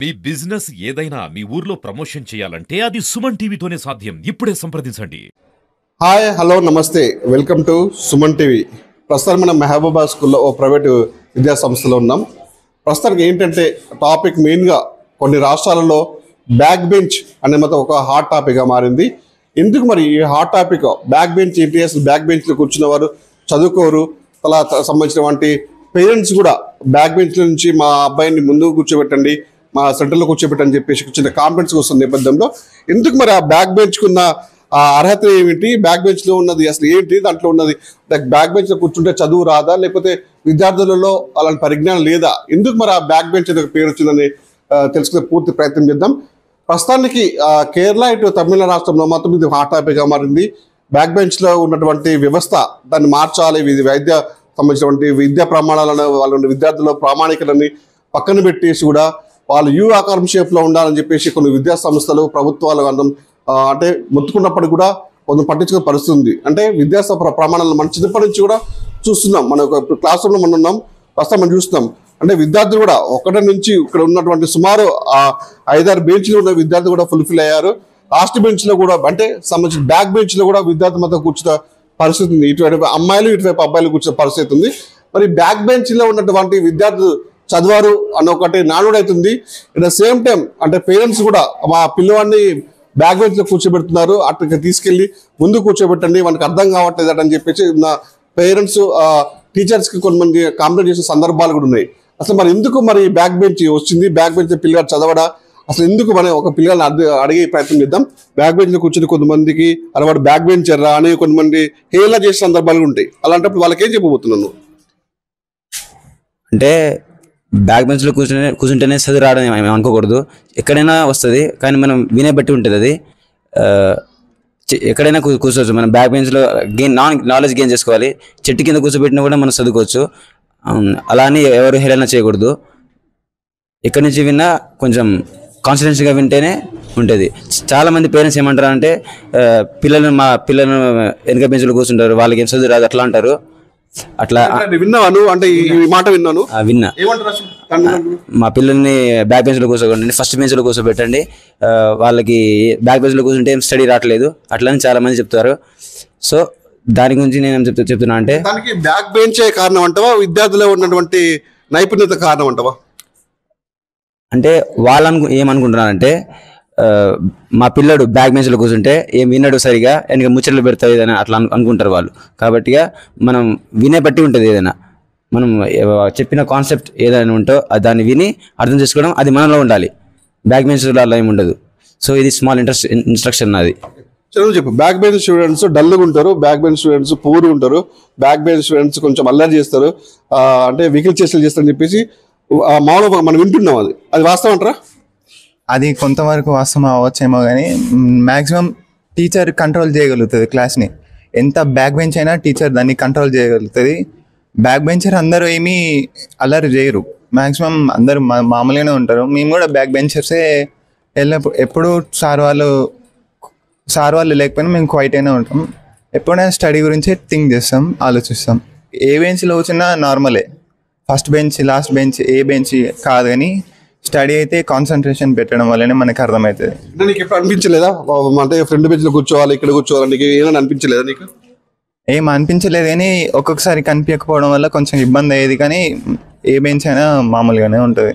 మీ business ఏదైనా మీ ఊర్లో promotion చేయాలంటే అది సుమన్ టీవీతోనే సాధ్యం. ఇప్పుడే సంప్రదించండి. హాయ్ హలో నమస్తే, వెల్కమ్ టు సుమన్ టీవీ. ప్రస్తుతం మనం మహబూబాబాద్ స్కూల్లో ఓ ప్రైవేటు విద్యా సంస్థలో ఉన్నాం. ప్రస్తుతానికి ఏంటంటే టాపిక్ మెయిన్గా కొన్ని రాష్ట్రాలలో బ్యాక్ బెంచ్ అనే మొత్తం ఒక హాట్ టాపిక్గా మారింది. ఎందుకు మరి ఈ హాట్ టాపిక్ బ్యాక్ బెంచ్ ఏంటి? అసలు బ్యాక్ బెంచ్లో కూర్చున్న వారు చదువుకోరు, అలా సంబంధించినటువంటి పేరెంట్స్ కూడా బ్యాక్ బెంచ్ నుంచి మా అబ్బాయిని ముందుకు కూర్చోబెట్టండి, మా సెంటర్లో కూర్చోబెట్టని చెప్పేసి చిన్న కాన్ఫిడెన్స్ వస్తున్న నేపథ్యంలో ఎందుకు మరి ఆ బ్యాక్ బెంచ్కున్న ఆ అర్హత ఏమిటి, బ్యాక్ బెంచ్లో ఉన్నది అసలు ఏంటి, దాంట్లో ఉన్నది బ్యాక్ బెంచ్లో కూర్చుంటే చదువు రాదా, లేకపోతే విద్యార్థులలో అలాంటి పరిజ్ఞానం లేదా, ఎందుకు మరి ఆ బ్యాక్ బెంచ్ అనేది పేరు వచ్చిందని తెలుసుకునే పూర్తి ప్రయత్నం చేద్దాం. ప్రస్తుతానికి కేరళ ఇటు తమిళ రాష్ట్రంలో మొత్తం ఇది హాట్ టాపిక్గా మారింది. బ్యాక్ బెంచ్లో ఉన్నటువంటి వ్యవస్థ దాన్ని మార్చాలి, ఇది వైద్య సంబంధించినటువంటి విద్యా ప్రమాణాలను వాళ్ళ విద్యార్థుల ప్రామాణికలని పక్కన పెట్టేసి కూడా వాళ్ళు యూ ఆకారం షేప్లో ఉండాలని చెప్పేసి కొన్ని విద్యా సంస్థలు ప్రభుత్వాలు అందం అంటే మొత్తుకున్నప్పటికీ కూడా కొంచెం పట్టించుకునే పరిస్థితి ఉంది. అంటే విద్యా ప్రమాణాలను మనం చిన్నప్పటి నుంచి కూడా చూస్తున్నాం. మన క్లాస్ రూమ్లో మనం ఉన్నాం, ప్రస్తుతం మనం చూస్తున్నాం. అంటే విద్యార్థులు కూడా ఒకటి నుంచి ఇక్కడ ఉన్నటువంటి సుమారు 5-6 బెంచ్లు ఉన్న విద్యార్థులు కూడా ఫుల్ఫిల్ అయ్యారు. లాస్ట్ బెంచ్లో కూడా అంటే సంబంధించిన బ్యాక్ బెంచ్లో కూడా విద్యార్థి మధ్య కూర్చున్న పరిస్థితి ఉంది. ఇటువైపు అమ్మాయిలు ఇటువైపు అబ్బాయిలు కూర్చున్న పరిస్థితి ఉంది. మరి బ్యాక్ బెంచ్లో ఉన్నటువంటి విద్యార్థులు చదివారు అన్న ఒకటి నానుడైతుంది. అట్ ద సేమ్ టైం అంటే పేరెంట్స్ కూడా మా పిల్లవాడిని బ్యాక్ బెంచ్లో కూర్చోబెడుతున్నారు, అక్కడికి తీసుకెళ్ళి ముందు కూర్చోబెట్టండి, మనకు అర్థం కావట్లేదు అని చెప్పేసి నా పేరెంట్స్ టీచర్స్కి కొంతమంది కాంప్లైంట్ చేసిన సందర్భాలు కూడా ఉన్నాయి. అసలు మరి ఎందుకు మరి బ్యాక్ బెంచ్ వచ్చింది, బ్యాక్ బెంచ్ పిల్లగాడు చదవడా, అసలు ఎందుకు మనం ఒక పిల్లగాని అడిగే ప్రయత్నం చేద్దాం. బ్యాక్ బెంచ్లో కూర్చొని కొంతమందికి అలవాటు బ్యాక్ బెంచ్ ఎర్రా అని కొంతమంది హేళన చేసే సందర్భాలు ఉంటాయి. అలాంటప్పుడు వాళ్ళకి ఏం చెప్పబోతున్నాను అంటే బ్యాక్ బెంచ్లో కూర్చుంటేనే చదువు రావడం అనుకోకూడదు. ఎక్కడైనా వస్తుంది, కానీ మనం వినే బట్టి ఉంటుంది. అది ఎక్కడైనా కూర్చోవచ్చు. మనం బ్యాక్ బెంచ్లో నాలెడ్జ్ గెయిన్ చేసుకోవాలి. చెట్టు కింద కూర్చోబెట్టినా కూడా మనం చదువుకోవచ్చు. అలా అని ఎవరు హేళన చేయకూడదు. ఎక్కడి నుంచి విన్నా కొంచెం కాన్ఫిడెన్స్గా వింటేనే ఉంటుంది. చాలామంది పేరెంట్స్ ఏమంటారు అంటే మా పిల్లలను వెనక బెంచ్లో కూర్చుంటారు, వాళ్ళకి ఏం చదువు రాదు అట్లా అంటారు. అట్లా విన్నాను, అంటే ఈ మాట విన్నాను. విన్నా. మా పిల్లల్ని బ్యాక్ బెంచ్లో కూర్చోకండి, ఫస్ట్ బెంచ్లో కూర్చోబెట్టండి, వాళ్ళకి బ్యాక్ బెంచ్లో కూర్చుంటే ఏం స్టడీ రావట్లేదు అట్లని చాలా మంది చెప్తారు. సో దాని గురించి నేను చెప్తున్నా అంటే దానికి బ్యాక్ బెంచే కారణం అంటావా, విద్యార్థుల్లో ఉన్నటువంటి నైపుణ్యత కారణం అంటావా? అంటే వాళ్ళు ఏమనుకుంటున్నారంటే మా పిల్లడు బ్యాక్ బెంచ్లో కూర్చుంటే ఏం విన్నాడు సరిగా, వెనక ముచ్చట్లు పెడతావు ఏదైనా అట్లా అనుకుంటారు వాళ్ళు. కాబట్టిగా మనం వినే బట్టి ఉంటుంది. ఏదైనా మనం చెప్పిన కాన్సెప్ట్ ఏదైనా ఉంటో దాన్ని విని అర్థం చేసుకోవడం అది మనలో ఉండాలి. బ్యాక్ బెంచ్లో అలా ఏమి ఉండదు. సో ఇది స్మాల్ ఇన్స్ట్రక్షన్ అది. చదువు చెప్పు. బ్యాక్ బెంచ్ స్టూడెంట్స్ డల్గా ఉంటారు, బ్యాక్ బెంచ్ స్టూడెంట్స్ పూర్ ఉంటారు, బ్యాక్ బెంచ్ స్టూడెంట్స్ కొంచెం అల్లరి చేస్తారు, అంటే వెహికల్ చేష్టలు చేస్తారని చెప్పేసి మామూలుగా మనం వింటున్నాం. అది వాస్తవం అంటారా? అది కొంతవరకు వాస్తవం అవ్వచ్చేమో, కానీ మ్యాక్సిమం టీచర్ కంట్రోల్ చేయగలుగుతుంది క్లాస్ని. ఎంత బ్యాక్ బెంచ్ అయినా టీచర్ దాన్ని కంట్రోల్ చేయగలుగుతుంది. బ్యాక్ బెంచర్ అందరూ ఏమీ అల్లరి చేయరు, మ్యాక్సిమం అందరూ మామూలుగానే ఉంటారు. మేము కూడా బ్యాక్ బెంచర్సే ఎప్పుడు సార్ వాళ్ళు లేకపోయినా మేము క్వైట్ అయినా ఉంటాం. ఎప్పుడైనా స్టడీ గురించి థింక్ చేస్తాం, ఆలోచిస్తాం. ఏ బెంచ్లో కూర్చున్నా నార్మలే, ఫస్ట్ బెంచ్ లాస్ట్ బెంచ్ ఏ బెంచ్ కాదు, కానీ స్టడీ అయితే కాన్సన్ట్రేషన్ పెట్టడం వల్లనే మనకు అర్థమవుతుంది. నీకు ఎప్పుడు అనిపించలేదా అంటే ఫ్రంట్ బెంచ్లో కూర్చోవాలి, ఇక్కడ కూర్చోవాలి, నీకు ఏమైనా అనిపించలేదా? నీకు ఏం అనిపించలేదు, కానీ ఒక్కొక్కసారి కనిపించకపోవడం వల్ల కొంచెం ఇబ్బంది అయ్యేది. కానీ ఏ బెంచ్ అయినా మామూలుగానే ఉంటుంది.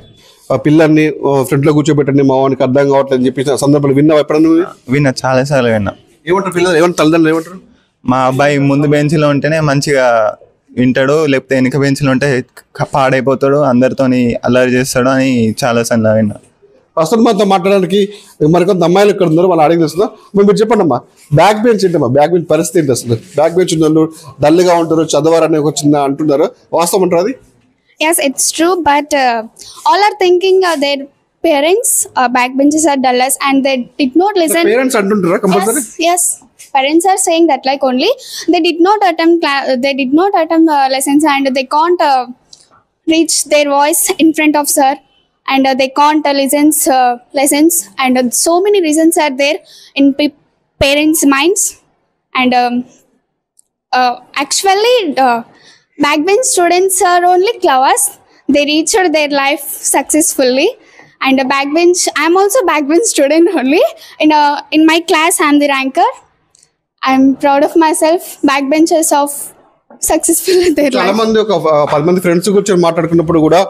ఆ పిల్లల్ని ఫ్రంట్లో కూర్చోబెట్టండి, మా వానికి అర్థం కావట్లేదు అని చెప్పేసి సందర్భాలు విన్నావు ఎప్పుడన్నా? విన్నా, చాలాసార్లు విన్నా. ఏమంటారు పిల్లలు, ఏమంటారు తల్లిదండ్రులు ఏమంటారు? మా అబ్బాయి ముందు బెంచ్లో ఉంటేనే మంచిగా వింటాడు, లేకపోతే వెనక బెంచ్లో ఉంటే పాడైపోతాడు, అందరితోని అల్లరి చేస్తాడు అని చాలాసార్లు విన్నా. ప్రస్తుతం మనతో మాట్లాడడానికి మరికొంత అమ్మాయిలు ఇక్కడ ఉన్నారు, వాళ్ళు అడిగి తెలుస్తుందా? మీరు చెప్పండి అమ్మా, బ్యాక్ బెంచ్ ఏంటమ్మా, బ్యాక్ బెంచ్ పరిస్థితి ఏంటి అసలు? బ్యాక్ బెంచ్ ఉన్న వాళ్ళు డల్గా ఉంటారు, చదవారని ఒక చిన్న అంటున్నారు, వాస్తవం అంటారు అది? Yes, it's true, but all are thinking their parents backbenchers are dullers and they did not listen. Parents antuntarra compulsory? Yes, parents are saying that like only they did not attempt lessons and they can't reach their voice in front of sir and they can't lessons and so many reasons are there in parents' minds and actually backbench students are only clovers. They reached their life successfully And a backbench, I'm also backbench student only. In my class, I'm the ranker. I'm proud of myself. Backbenchers of successful in their చాలా life. మంది ఒక 10 మంది friends కూర్చొని మాట్లాడుకున్నప్పుడు కూడా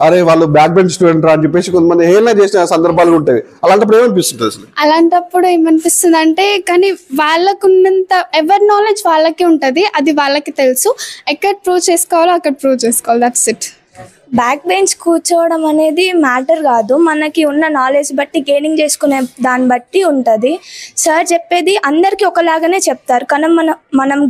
అరే వాళ్ళు back bench student రా అని చెప్పేసి కొంతమంది హేళన చేసిన సందర్భాలు ఉంటాయి. అలాంటప్పుడు ఏమనిపిస్తుంది అసలు? అలాంటప్పుడు ఏమనిపిస్తుంది అంటే, కానీ వాళ్ళకున్నంత ఎవరి నాలెడ్జ్ వాళ్ళకి ఉంటుంది, అది వాళ్ళకి తెలుసు. ఎక్కడ ప్రూవ్ చేసుకోవాలో అక్కడ ప్రూవ్ చేసుకోవాలి. That's it. బ్యాక్ బెంచ్ కూర్చోవడం అనేది మ్యాటర్ కాదు, మనకి ఉన్న నాలెడ్జ్ బట్టి గెయినింగ్ చేసుకునే దాన్ని బట్టి ఉంటుంది. సార్ చెప్పేది అందరికీ ఒకలాగానే చెప్తారు, కానీ మనం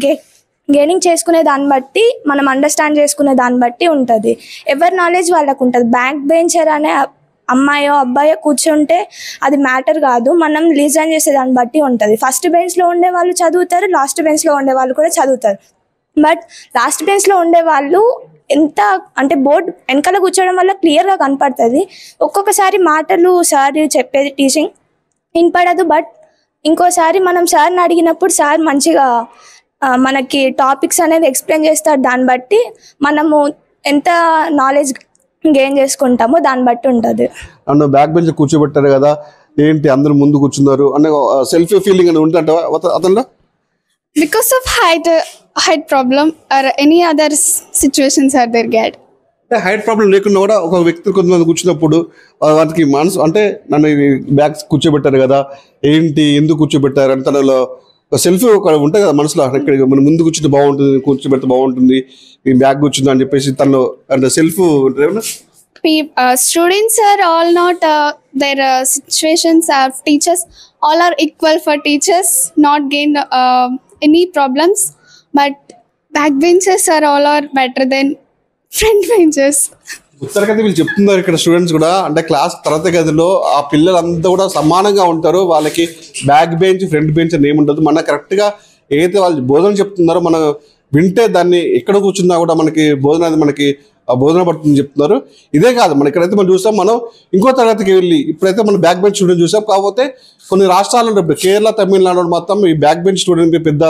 గెయినింగ్ చేసుకునే దాన్ని బట్టి, మనం అండర్స్టాండ్ చేసుకునే దాన్ని బట్టి ఉంటుంది. ఎవరి నాలెడ్జ్ వాళ్ళకు ఉంటుంది. బ్యాక్ బెంచర్ అనే అమ్మాయో అబ్బాయో కూర్చుంటే అది మ్యాటర్ కాదు, మనం లిజన్ చేసే దాన్ని బట్టి ఉంటుంది. ఫస్ట్ బెంచ్లో ఉండే వాళ్ళు చదువుతారు, లాస్ట్ బెంచ్లో ఉండే వాళ్ళు కూడా చదువుతారు. బట్ లాస్ట్ బెంచ్లో ఉండే వాళ్ళు ఎంత అంటే బోర్డ్ వెనకాల కూర్చోవడం వల్ల క్లియర్గా కనపడుతుంది. ఒక్కొక్కసారి మాటలు సార్ చెప్పేది టీచింగ్ వినపడదు, బట్ ఇంకోసారి మనం సార్ని అడిగినప్పుడు సార్ మంచిగా మనకి టాపిక్స్ అనేది ఎక్స్ప్లెయిన్ చేస్తారు. దాన్ని బట్టి మనము ఎంత నాలెడ్జ్ గెయిన్ చేసుకుంటామో దాన్ని బట్టి ఉంటుంది. నన్ను బ్యాక్ బెంచ్ కూర్చోబెట్టారు కదా, ఏంటి అందరు ముందు కూర్చున్నారు అనే సెల్ఫ్ ఫీలింగ్ అని ఉంటుంట అతనిలో? Because of height problem or any other situations are there get. అంటే హైట్ ప్రాబ్లం లేకుండా కూడా ఒక వ్యక్తి కొంతమంది కూర్చున్నప్పుడు వాటికి మనసు అంటే నన్ను బ్యాగ్ కూర్చోబెట్టారు కదా, ఏంటి ఎందుకు కూర్చోబెట్టారు అని తనలో సెల్ఫ్ ఒక ఉంటుంది కదా మనసులో, ఇక్కడ మనం ముందు కూర్చుంటే బాగుంటుంది, కూర్చోబెడితే బాగుంటుంది, ఈ బ్యాగ్ కూర్చుందా అని చెప్పేసి తనలో అంటే self Students are all not their situations of teachers all are equal for teachers, not gain any problems, but backbenchers are all are better than front benchers. ఉత్తరగతి వీళ్ళు చెప్తున్నారు ఇక్కడ స్టూడెంట్స్ కూడా, అంటే క్లాస్ తరగతి గదిలో ఆ పిల్లలంతా కూడా సమానంగా ఉంటారు, వాళ్ళకి బ్యాక్ బెంచ్ ఫ్రంట్ బెంచ్ అని ఏముండదు. మన కరెక్ట్గా ఏదైతే వాళ్ళు బోధన చెప్తున్నారో మనం వింటే దాన్ని ఎక్కడ కూర్చున్నా కూడా మనకి బోధన అనేది మనకి బోధన పడుతుంది చెప్తున్నారు. ఇదే కాదు, మన ఇక్కడైతే మనం చూసాం, మనం ఇంకో తరగతికి వెళ్ళి ఇప్పుడైతే మనం బ్యాక్ బెంచ్ స్టూడెంట్ చూసాం. కాకపోతే కొన్ని రాష్ట్రాల్లో కేరళ తమిళనాడు మొత్తం ఈ బ్యాక్ బెంచ్ స్టూడెంట్ పెద్ద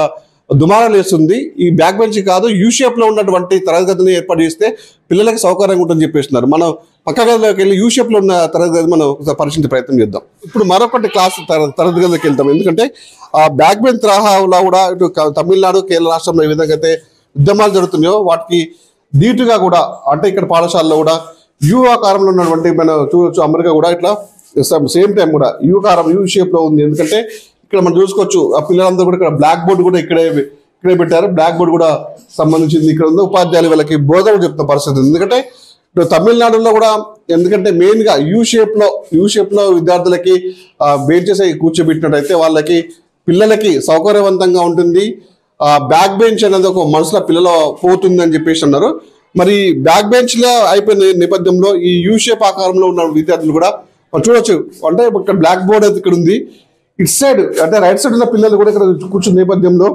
దుమారాలు వేస్తుంది. ఈ బ్యాక్ బెంచ్ కాదు, యూ షేప్లో ఉన్నటువంటి తరగతిని ఏర్పాటు చేస్తే పిల్లలకి సౌకర్యంగా ఉంటుందని చెప్పేస్తున్నారు. మనం పక్క గదిలోకి వెళ్ళి యూ షేప్లో ఉన్న తరగతి గది మనం పరిశీలించే ప్రయత్నం చేద్దాం. ఇప్పుడు మరొకటి క్లాస్ తరగతి గదిలోకి వెళ్తాం. ఎందుకంటే ఆ బ్యాక్ బెంచ్ తరహాలో కూడా ఇటు తమిళనాడు కేరళ రాష్ట్రంలో ఏ విధంగా అయితే ఉద్యమాలు జరుగుతున్నాయో వాటికి ధీటుగా కూడా అంటే ఇక్కడ పాఠశాలలో కూడా యూ ఆకారంలో ఉన్నటువంటి మనం చూడవచ్చు. అమెరికా కూడా ఇట్లా సేమ్ టైం కూడా యూ షేప్లో ఉంది. ఎందుకంటే ఇక్కడ మనం చూసుకోవచ్చు ఆ పిల్లలందరూ కూడా ఇక్కడ బ్లాక్ బోర్డు కూడా ఇక్కడే పెట్టారు. బ్లాక్ బోర్డు కూడా సంబంధించింది ఇక్కడ ఉంది. ఉపాధ్యాయులు వాళ్ళకి బోధన చెప్తున్న పరిస్థితి. ఎందుకంటే ఇప్పుడు తమిళనాడులో కూడా ఎందుకంటే మెయిన్గా యూ షేప్లో విద్యార్థులకి బెంచెస్ కూర్చోబెట్టినట్టయితే వాళ్ళకి పిల్లలకి సౌకర్యవంతంగా ఉంటుంది. బ్యాక్ బెంచ్ అనేది ఒక మనసులో పిల్లలు పోతుంది అని చెప్పేసి అన్నారు. మరి బ్యాక్ బెంచ్లో అయిపోయిన నేపథ్యంలో ఈ యూ షేప్ ఆకారంలో ఉన్న విద్యార్థులు కూడా చూడొచ్చు. అంటే ఇక్కడ బ్లాక్ బోర్డ్ అయితే ఇక్కడ ఉంది, ఇటు సైడ్ అంటే రైట్ సైడ్ ఉన్న పిల్లలు కూడా ఇక్కడ కూర్చున్న నేపథ్యంలో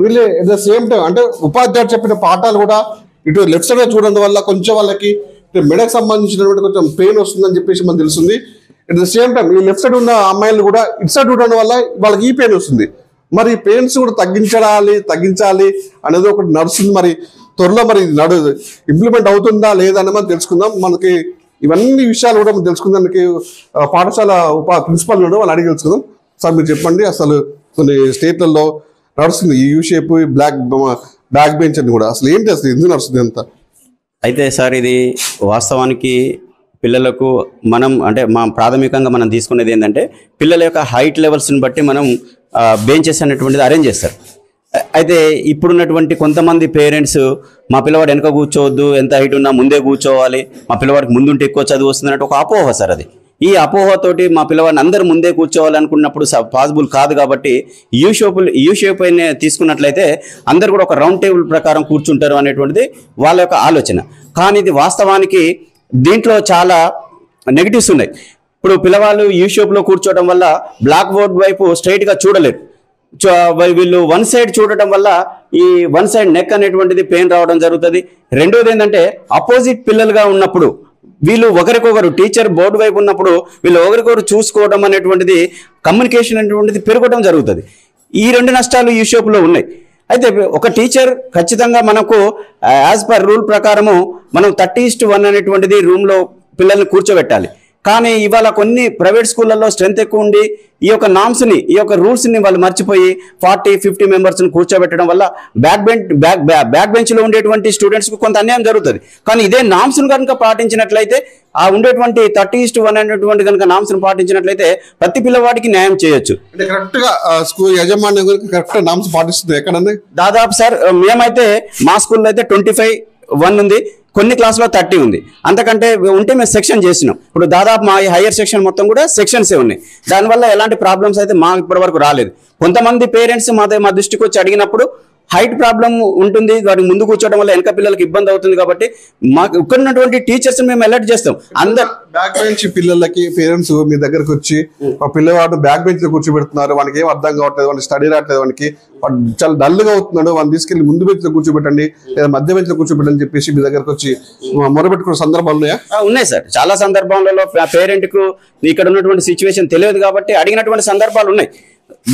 వీళ్ళు ఎట్ ద సేమ్ టైం అంటే ఉపాధ్యాయుడు చెప్పిన పాఠాలు కూడా ఇటు లెఫ్ట్ సైడ్ చూడడం వల్ల కొంచెం వాళ్ళకి మెడకు సంబంధించినటువంటి కొంచెం పెయిన్ వస్తుందని చెప్పేసి మనకు తెలుస్తుంది. ఎట్ ద సేమ్ టైం ఈ లెఫ్ట్ సైడ్ ఉన్న అమ్మాయిలు కూడా ఇటు సైడ్ చూడడం వల్ల వాళ్ళకి ఈ పెయిన్ వస్తుంది. మరి పెయిన్స్ కూడా తగ్గించాలి అనేది ఒకటి నడుస్తుంది. మరి త్వరలో మరి ఇంప్లిమెంట్ అవుతుందా లేదా అని మనం తెలుసుకుందాం. మనకి ఇవన్నీ విషయాలు కూడా మనం తెలుసుకుందానికి పాఠశాల ప్రిన్సిపల్ ఉండడం వాళ్ళు అడిగి తెలుసుకుందాం. సార్ మీరు చెప్పండి, అసలు కొన్ని స్టేట్లలో నడుస్తుంది ఈ యూ షేప్ బ్యాక్ బెంచ్ అని కూడా, అసలు ఏంటి అసలు ఎందుకు నడుస్తుంది అంత? అయితే సార్ ఇది వాస్తవానికి పిల్లలకు మనం అంటే ప్రాథమికంగా మనం తీసుకునేది ఏంటంటే పిల్లల యొక్క హైట్ లెవెల్స్ని బట్టి మనం బెంచెస్ అనేటువంటిది అరేంజ్ చేస్తారు. అయితే ఇప్పుడున్నటువంటి కొంతమంది పేరెంట్స్ మా పిల్లవాడు వెనక కూర్చోవద్దు, ఎంత హైట్ ఉన్నా ముందే కూర్చోవాలి, మా పిల్లవాడికి ముందుంటే ఎక్కువ చదువు వస్తుంది అన్నట్టు ఒక అపోహ సార్. అది ఈ అపోహతోటి మా పిల్లవాడిని అందరూ ముందే కూర్చోవాలనుకున్నప్పుడు పాసిబుల్ కాదు. కాబట్టి యూ షేప్ అయినా తీసుకున్నట్లయితే అందరు కూడా ఒక రౌండ్ టేబుల్ ప్రకారం కూర్చుంటారు అనేటువంటిది వాళ్ళ యొక్క ఆలోచన. కానీ ఇది వాస్తవానికి దీంట్లో చాలా నెగిటివ్స్ ఉన్నాయి. ఇప్పుడు పిల్లవాళ్ళు యూ షేప్లో కూర్చోవడం వల్ల బ్లాక్ బోర్డ్ వైపు స్ట్రైట్గా చూడలేరు. వీళ్ళు వన్ సైడ్ చూడటం వల్ల ఈ వన్ సైడ్ నెక్ అనేటువంటిది పెయిన్ రావడం జరుగుతుంది. రెండోది ఏంటంటే అపోజిట్ పిల్లలుగా ఉన్నప్పుడు వీళ్ళు ఒకరికొకరు టీచర్ బోర్డు వైపు ఉన్నప్పుడు వీళ్ళు ఒకరికొకరు చూసుకోవడం అనేటువంటిది కమ్యూనికేషన్ అనేటువంటిది పెరగడం జరుగుతుంది. ఈ రెండు నష్టాలు యూ షేప్లో ఉన్నాయి. అయితే ఒక టీచర్ ఖచ్చితంగా మనకు యాజ్ పర్ రూల్ ప్రకారము మనం 30:1 అనేటువంటిది రూమ్లో పిల్లల్ని కూర్చోబెట్టాలి. కానీ ఇవాళ కొన్ని ప్రైవేట్ స్కూళ్ళల్లో స్ట్రెంత్ ఎక్కువ ఉండి ఈ యొక్క నామ్స్ని ఈ యొక్క రూల్స్ని వాళ్ళు మర్చిపోయి 40-50 మెంబర్స్ని కూర్చోబెట్టడం వల్ల బ్యాక్ బెంచ్లో ఉండేటువంటి స్టూడెంట్స్కి కొంత అన్యాయం జరుగుతుంది. కానీ ఇదే నామ్స్ను కనుక పాటించినట్లయితే ఆ ఉండేటువంటి 30:1 అనేటువంటి కనుక నామ్స్ను పాటించినట్లయితే ప్రతి పిల్లవాడికి న్యాయం చేయొచ్చు. అంటే కరెక్ట్ గా స్కూల్ యాజమాన్యం కరెక్ట్ నామ్స్ పాటిస్తుంది ఎక్కడండి? దాదాపు సార్ మేమైతే మా స్కూల్లో అయితే 25-1 ఉంది, కొన్ని క్లాసులో 30 ఉంది. అంతకంటే ఉంటే మేము సెక్షన్ చేసినాం. ఇప్పుడు దాదాపు మా హైయర్ సెక్షన్ మొత్తం కూడా సెక్షన్సే ఉన్నాయి. దానివల్ల ఎలాంటి ప్రాబ్లమ్స్ అయితే మాకు ఇప్పటివరకు రాలేదు. కొంతమంది పేరెంట్స్ మా దృష్టికి వచ్చి అడిగినప్పుడు హైట్ ప్రాబ్లం ఉంటుంది, వాటికి ముందు కూర్చోవడం వల్ల వెనక పిల్లలకి ఇబ్బంది అవుతుంది కాబట్టి మాకు ఇక్కడ ఉన్నటువంటి టీచర్స్ మేము అలర్ట్ చేస్తాం. అందరు బ్యాక్ బెంచ్ పిల్లలకి పేరెంట్స్ మీ దగ్గరకు వచ్చి మా పిల్లవాడు బ్యాక్ బెంచ్ లో కూర్చోబెడుతున్నారు, వానికి ఏం అర్థం కావట్లేదు, వానికి స్టడీ రావట్లేదు, వానికి చాలా డల్ గా అవుతున్నాడు, వాడిని తీసుకెళ్లి ముందు బెంచ్ లో కూర్చోబెట్టండి లేదా మధ్య బెంచ్ లో కూర్చోబెట్టని చెప్పేసి మీ దగ్గరకు వచ్చి మొరబెట్టుకున్న సందర్భాలు ఉన్నాయా? ఉన్నాయి సార్. చాలా సందర్భాలలో పేరెంట్ కు ఇక్కడ ఉన్నటువంటి సిచ్యువేషన్ తెలియదు కాబట్టి అడిగినటువంటి సందర్భాలు ఉన్నాయి.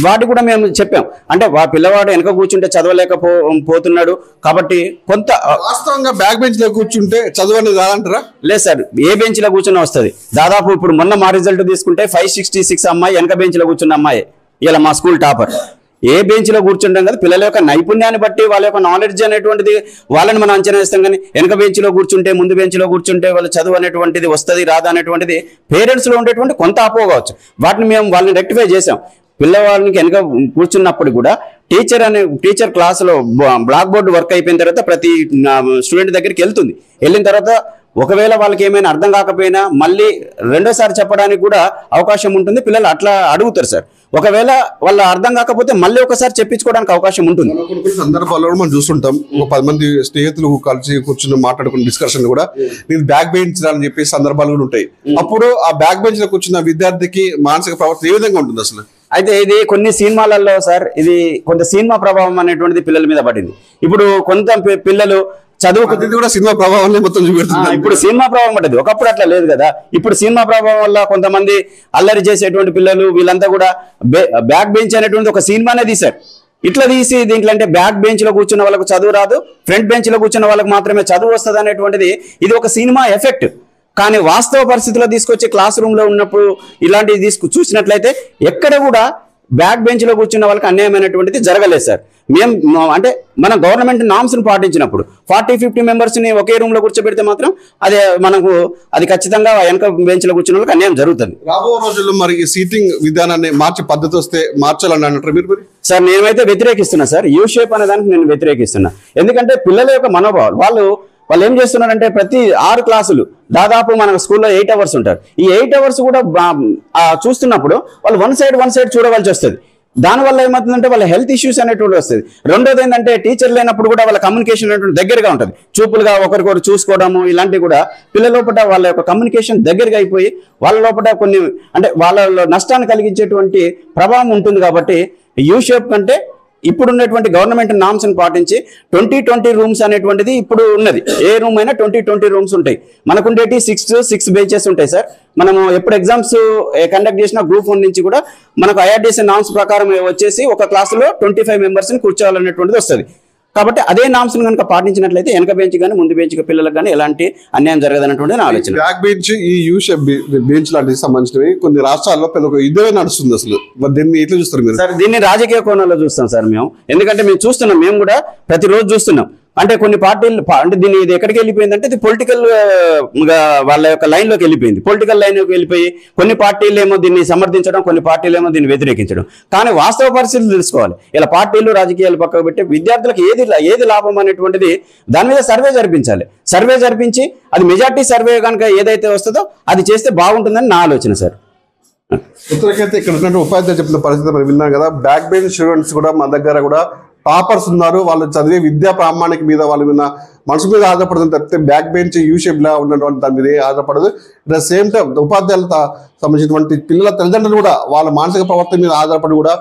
వాటి కూడా మేము చెప్పాం. అంటే పిల్లవాడు వెనక కూర్చుంటే చదవలేకపోతున్నాడు కాబట్టి కొంత వాస్తవంగా బ్యాక్ బెంచ్ లో కూర్చుంటే చదువు అనేది రాదంటారా? లేదు సార్, ఏ బెంచ్ లో కూర్చున్నా వస్తుంది. దాదాపు ఇప్పుడు మొన్న మా రిజల్ట్ తీసుకుంటే 566 అమ్మాయి వెనక బెంచ్ లో కూర్చున్న అమ్మాయి ఇలా మా స్కూల్ టాపర్. ఏ బెంచ్ లో కూర్చుంటాం కదా, పిల్లల యొక్క నైపుణ్యాన్ని బట్టి వాళ్ళ యొక్క నాలెడ్జ్ అనేటువంటిది వాళ్ళని మనం అంచనా వేస్తాం. కానీ వెనక బెంచ్ లో కూర్చుంటే ముందు బెంచ్ లో కూర్చుంటే వాళ్ళ చదువు అనేటువంటిది వస్తుంది రాదా అనేటువంటిది పేరెంట్స్ లో ఉండేటువంటి కొంత అపోగవచ్చు. వాటిని మేము వాళ్ళని రెక్టిఫై చేసాం. పిల్లవాళ్ళకి వెనక కూర్చున్నప్పుడు కూడా టీచర్ క్లాసులో బ్లాక్ బోర్డు వర్క్ అయిపోయిన తర్వాత ప్రతి స్టూడెంట్ దగ్గరికి వెళ్ళిన తర్వాత ఒకవేళ వాళ్ళకి ఏమైనా అర్థం కాకపోయినా మళ్ళీ రెండోసారి చెప్పడానికి కూడా అవకాశం ఉంటుంది. పిల్లలు అట్లా అడుగుతారు సార్. ఒకవేళ వాళ్ళ అర్థం కాకపోతే మళ్ళీ ఒకసారి చెప్పించుకోవడానికి అవకాశం ఉంటుంది. కొన్ని సందర్భాల్లో మనం చూస్తుంటాం, ఒక 10 మంది స్నేహితులు కలిసి కూర్చుని మాట్లాడుకున్న డిస్కషన్ కూడా నేను బ్యాక్ బెంచ్ అని చెప్పే సందర్భాలు కూడా ఉంటాయి. అప్పుడు ఆ బ్యాక్ బెంచ్ లో కూర్చున్న విద్యార్థికి మానసిక ప్రవర్తన ఏ విధంగా ఉంటుంది అసలు? అయితే ఇది కొన్ని సినిమాలలో సార్, ఇది కొంత సినిమా ప్రభావం అనేటువంటిది పిల్లల మీద పడింది. ఇప్పుడు కొంత పిల్లలు చదువుకు కూడా సినిమా ప్రభావం మొత్తం చూపెడుతుంది. ఇప్పుడు సినిమా ప్రభావం పడ్డది. ఒకప్పుడు అట్లా లేదు కదా. ఇప్పుడు సినిమా ప్రభావం వల్ల కొంతమంది అల్లరి చేసేటువంటి పిల్లలు వీళ్ళంతా కూడా బ్యాక్ బెంచ్ అనేటువంటి ఒక సినిమానే తీశారు. ఇట్లా తీసి దీంట్లో అంటే బ్యాక్ బెంచ్ లో కూర్చున్న వాళ్ళకు చదువు రాదు, ఫ్రంట్ బెంచ్ లో కూర్చున్న వాళ్ళకి మాత్రమే చదువు వస్తుంది అనేటువంటిది ఇది ఒక సినిమా ఎఫెక్ట్. కానీ వాస్తవ పరిస్థితిలో తీసుకొచ్చి క్లాస్ రూమ్ లో ఉన్నప్పుడు ఇలాంటివి చూసినట్లయితే ఎక్కడ కూడా బ్యాక్ బెంచ్ లో కూర్చున్న వాళ్ళకి అన్యాయమైనటువంటిది జరగలేదు సార్. మేము అంటే మన గవర్నమెంట్ నామ్స్ ను పాటించినప్పుడు 40-50 మెంబర్స్ ని ఒకే రూమ్ లో కూర్చోబెడితే మాత్రం అది ఖచ్చితంగా వెనక బెంచ్ లో కూర్చున్న వాళ్ళకి అన్యాయం జరుగుతుంది. రాబో రోజుల్లో మరి సీటింగ్ విధానాన్ని మార్చే పద్ధతి వస్తే మార్చాలని అంటారు మీరు? సార్ నేనైతే వ్యతిరేకిస్తున్నా సార్. యూ షేప్ అనే దానికి నేను వ్యతిరేకిస్తున్నా. ఎందుకంటే పిల్లల యొక్క మనోభావాలు వాళ్ళు ఏం చేస్తున్నారంటే ప్రతి 6 క్లాసులు దాదాపు మన స్కూల్లో 8 అవర్స్ ఉంటారు. ఈ 8 అవర్స్ కూడా చూస్తున్నప్పుడు వాళ్ళు వన్ సైడ్ చూడవలసి వస్తుంది. దానివల్ల ఏమవుతుందంటే వాళ్ళ హెల్త్ ఇష్యూస్ అనేటువంటి వస్తుంది. రెండోది ఏంటంటే టీచర్ లేనప్పుడు కూడా వాళ్ళ కమ్యూనికేషన్ అనేటువంటి దగ్గరగా ఉంటుంది. చూపులుగా ఒకరికొకరు చూసుకోవడము ఇలాంటివి కూడా పిల్లల లోపల వాళ్ళ యొక్క కమ్యూనికేషన్ దగ్గరగా అయిపోయి వాళ్ళ లోపల కొన్ని అంటే వాళ్ళ నష్టాన్ని కలిగించేటువంటి ప్రభావం ఉంటుంది. కాబట్టి యూ షేప్ కంటే ఇప్పుడు ఉన్నటువంటి గవర్నమెంట్ నామ్స్ ని పాటించి 20-20 రూమ్స్ అనేటువంటిది ఇప్పుడు ఉన్నది. ఏ రూమ్ అయినా 20-20 రూమ్స్ ఉంటాయి. మనకుండేటి 6 బెంచెస్ ఉంటాయి సార్. మనము ఎప్పుడు ఎగ్జామ్స్ కండక్ట్ చేసిన గ్రూప్ 1 నుంచి కూడా మనకు ఐఆర్డీసీ నామ్స్ ప్రకారం వచ్చేసి ఒక క్లాసులో 25 మెంబర్స్ ని కూర్చోవాలనేటువంటిది వస్తుంది. కాబట్టి అదే నామ్స్ కనుక పాటించినట్లయితే వెనక బెంచ్ కానీ ముందు బెంచ్ పిల్లలకు కానీ ఎలాంటి అన్యాయం జరగదన్నటువంటి నా ఆలోచన. బ్యాక్ బెంచ్ ఈ యూ షేప్ బెంచ్ లాంటివి సంబంధించినవి కొన్ని రాష్ట్రాల్లో పెద్ద యుద్ధమే నడుస్తుంది. అసలు మరి దీన్ని ఎట్లా చూస్తారు మీరు? సార్ దీన్ని రాజకీయ కోణంలో చూస్తాం సార్ మేము. ఎందుకంటే మేము చూస్తున్నాం, మేము కూడా ప్రతిరోజు చూస్తున్నాం. అంటే కొన్ని పార్టీలు అంటే ఇది ఎక్కడికి వెళ్ళిపోయిందంటే ఇది పొలిటికల్ వాళ్ళ యొక్క లైన్లోకి వెళ్ళిపోయింది. పొలిటికల్ లైన్లోకి వెళ్ళిపోయి కొన్ని పార్టీలు ఏమో దీన్ని సమర్థించడం, కొన్ని పార్టీలు ఏమో దీన్ని వ్యతిరేకించడం. కానీ వాస్తవ పరిస్థితులు తెలుసుకోవాలి. ఇలా పార్టీలు రాజకీయాలు పక్కకు పెట్టి విద్యార్థులకు ఏది లాభం అనేటువంటిది దాని మీద సర్వే జరిపించాలి. సర్వే జరిపించి అది మెజార్టీ సర్వే కనుక ఏదైతే వస్తుందో అది చేస్తే బాగుంటుందని నా ఆలోచన సార్. ఉత్తరకైతే ఇక్కడ ఉన్నటువంటి ఉపాధ్యాయులు చెప్పిన పరిస్థితి మనం విన్నాం కదా. బ్యాక్ బెంచ్ స్టూడెంట్స్ కూడా మన దగ్గర కూడా టాపర్స్ ఉన్నారు. వాళ్ళు చదివే విద్యా ప్రామాణిక మీద వాళ్ళ మీద మనసు మీద ఆధారపడుతుంది తప్పితే బ్యాక్ బెంచ్ యూ షేప్ లా ఉన్నటువంటి దాని మీద ఆధారపడదు. అట్ ద సేమ్ టైం ఉపాధ్యాయులతో సంబంధించినటువంటి పిల్లల తల్లిదండ్రులు కూడా వాళ్ళ మానసిక ప్రవర్తన మీద ఆధారపడి కూడా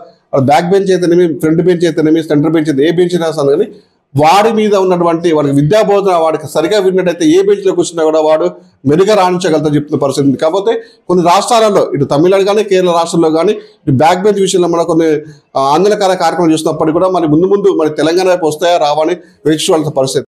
బ్యాక్ బెంచ్ అయితేనేమి, ఫ్రంట్ బెంచ్ అయితేనేమి, సెంటర్ బెంచ్ అయితే ఏ బెంచ్ రాస్తాను కానీ వాడి మీద ఉన్నటువంటి వాడికి విద్యా బోధన వాడికి సరిగా విన్నట్టయితే ఏ బెంచ్లో కూర్చున్నా కూడా వాడు మెరుగ్గా రాణించగలుగుతా చెప్తున్న పరిస్థితి. కాకపోతే కొన్ని రాష్ట్రాలలో ఇటు తమిళనాడు కానీ కేరళ రాష్ట్రంలో కానీ ఇటు బ్యాక్ బెంచ్ విషయంలో మనం కొన్ని ఆందోళనకర కార్యక్రమాలు చూస్తున్నప్పటికీ కూడా మరి ముందు మరి తెలంగాణ వైపు వస్తాయా రావని వేచి చూడాల్సిన పరిస్థితి.